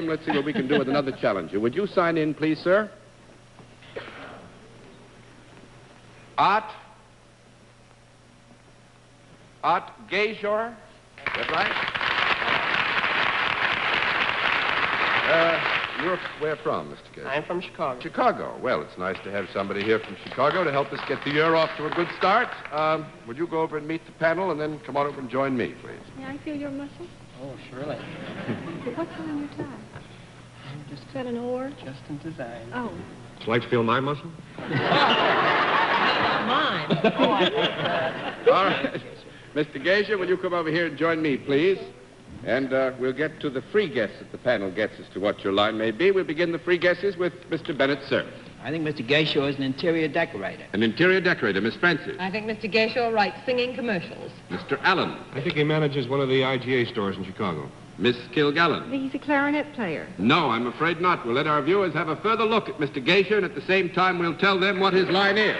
game. Let's see what we can do with another challenger. Would you sign in, please, sir? Art Gajor. Is that right? You're where from, Mr. Gajor? I'm from Chicago. Chicago. Well, it's nice to have somebody here from Chicago to help us get the year off to a good start. Would you go over and meet the panel and then come on over and join me, please? May I feel your muscle? Oh, surely. What's on your tie? Is that an oar? Just in design. Oh. Would you like to feel my muscle? Mine. Oh, I like that. All right. Mr. Gajor, will you come over here and join me, please? And we'll get to the free guess that the panel gets as to what your line may be. We'll begin the free guesses with Mr. Bennett, sir. I think Mr. Gajor is an interior decorator. An interior decorator, Miss Francis. I think Mr. Gajor writes singing commercials. Mr. Allen. I think he manages one of the IGA stores in Chicago. Miss Kilgallen. He's a clarinet player. No, I'm afraid not. We'll let our viewers have a further look at Mr. Gajor, and at the same time, we'll tell them what his line is.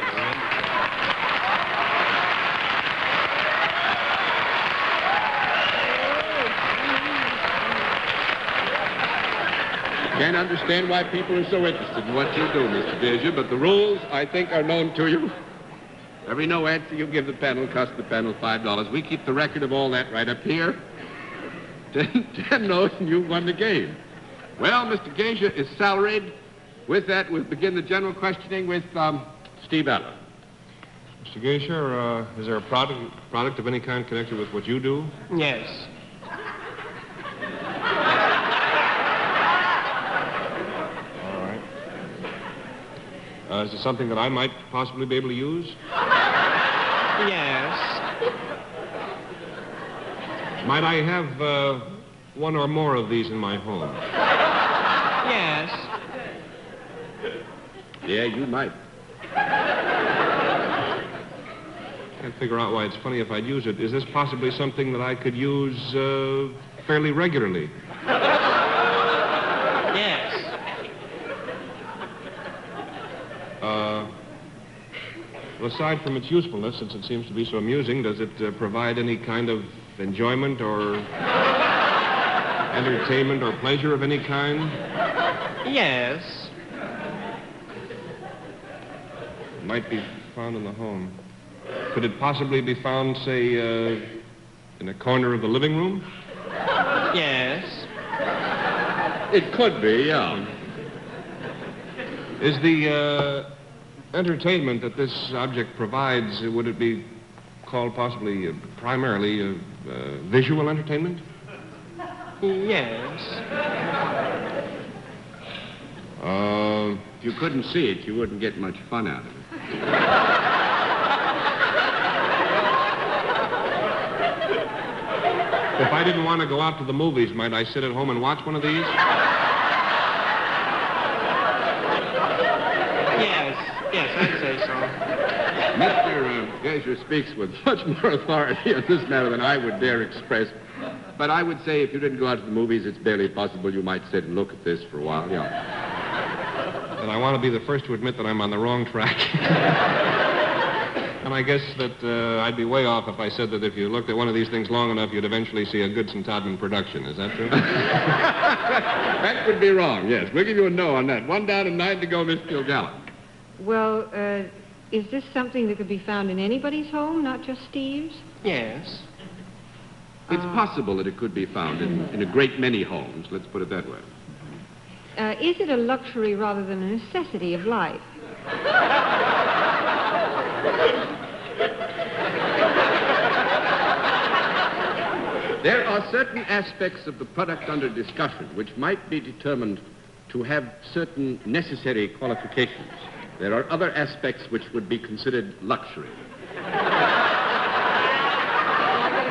Can't understand why people are so interested in what you do, Mr. Gajor, but the rules, I think, are known to you. Every no answer you give the panel costs the panel $5. We keep the record of all that right up here. 10 no's and you've won the game. Well, Mr. Gajor is salaried. With that, we'll begin the general questioning with Steve Allen. Mr. Gajor, is there a product of any kind connected with what you do? Yes. All right. Is it something that I might possibly be able to use? Yes. Might I have one or more of these in my home? Yes. Yeah, you might. Can't figure out why it's funny if I'd use it. Is this possibly something that I could use fairly regularly? Yes. Well, aside from its usefulness, since it seems to be so amusing, does it provide any kind of enjoyment or entertainment or pleasure of any kind? Yes. It might be found in the home. Could it possibly be found, say, in a corner of the living room? Yes. It could be, yeah. Is the entertainment that this object provides, would it be called possibly primarily visual entertainment? Yes. If you couldn't see it, you wouldn't get much fun out of it. If I didn't want to go out to the movies, might I sit at home and watch one of these? Yes, I'd say so. Mr. Gajor speaks with much more authority on this matter than I would dare express. But I would say if you didn't go out to the movies, it's barely possible you might sit and look at this for a while, yeah. And I want to be the first to admit that I'm on the wrong track. And I guess that I'd be way off if I said that if you looked at one of these things long enough, you'd eventually see a Goodson-Todman production. Is that true? That would be wrong, yes. We'll give you a no on that. 1 down and 9 to go, Miss Kilgallen. Well, is this something that could be found in anybody's home, not just Steve's? Yes. It's possible that it could be found in a great many homes. Let's put it that way. Is it a luxury rather than a necessity of life? There are certain aspects of the product under discussion which might be determined to have certain necessary qualifications. There are other aspects which would be considered luxury.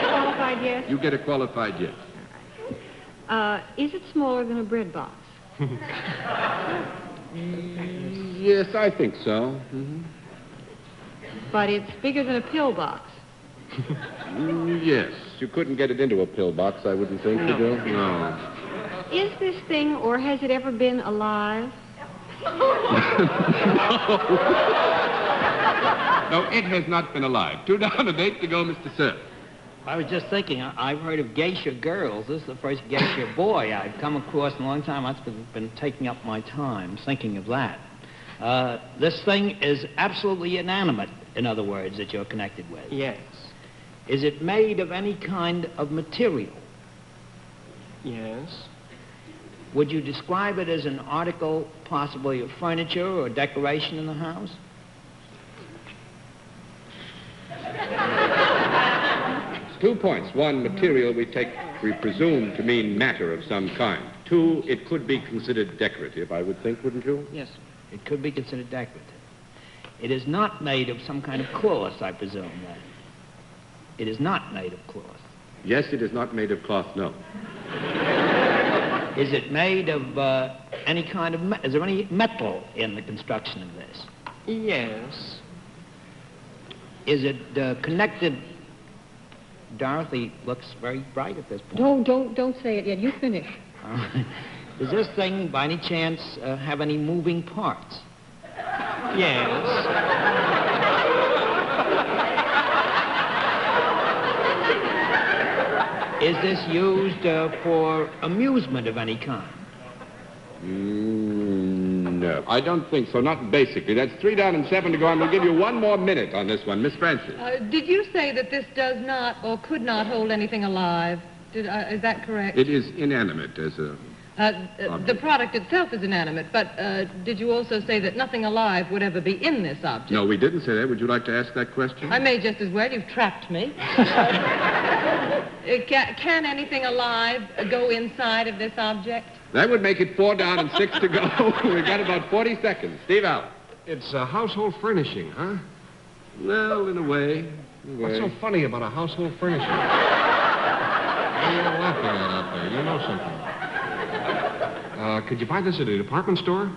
Qualified yes? You get a qualified yes. Is it smaller than a bread box? Yes, I think so. Mm-hmm. But it's bigger than a pill box. Yes. You couldn't get it into a pill box, I wouldn't think, No. you do? No. Is this thing, or has it ever been alive? No, it has not been alive. 2 down and 8 to go, Mr. Sir. I was just thinking, I've heard of geisha girls. This is the first geisha boy I've come across in a long time. I've been taking up my time thinking of that. This thing is absolutely inanimate, in other words, that you're connected with. Yes. Is it made of any kind of material? Yes. Would you describe it as an article, possibly of furniture or decoration in the house? It's 2 points. One, material we presume to mean matter of some kind. Two, it could be considered decorative, I would think, wouldn't you? Yes, it could be considered decorative. It is not made of some kind of cloth, I presume, then. It is not made of cloth. Yes, it is not made of cloth, no. Is it made of any kind of... Is there any metal in the construction of this? Yes. Is it connected... Dorothy looks very bright at this point. Don't say it yet. You finish. All right. Does this thing, by any chance, have any moving parts? Yes. Is this used for amusement of any kind? No, I don't think so. Not basically. That's 3 down and 7 to go, and we'll give you 1 more minute on this one. Miss Francis. Did you say that this does not or could not hold anything alive? Is that correct? It is inanimate as a... The product itself is inanimate, but did you also say that nothing alive would ever be in this object? No, we didn't say that. Would you like to ask that question? I may just as well. You've trapped me. Can anything alive go inside of this object? That would make it 4 down and 6 to go. We've got about 40 seconds. Steve out. It's a household furnishing, huh? Well, in a way. What's so funny about a household furnishing? What are you laughing at out there? You know something. Could you buy this at a department store?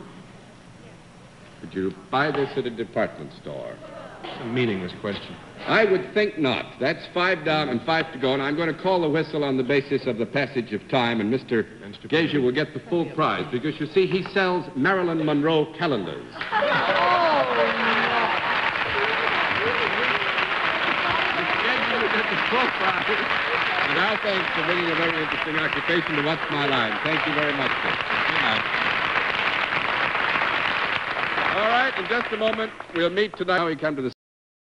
Could you buy this at a department store? It's a meaningless question. I would think not. That's 5 down and 5 to go, and I'm going to call the whistle on the basis of the passage of time, and Mr. Gager will get the full prize, because you see, he sells Marilyn Monroe calendars. Oh, Mr. Gager will get the full prize. And our thanks for bringing a very interesting occupation to What's My Line. Thank you very much, sir. Good night. All right, in just a moment, we'll meet tonight. Now we come to the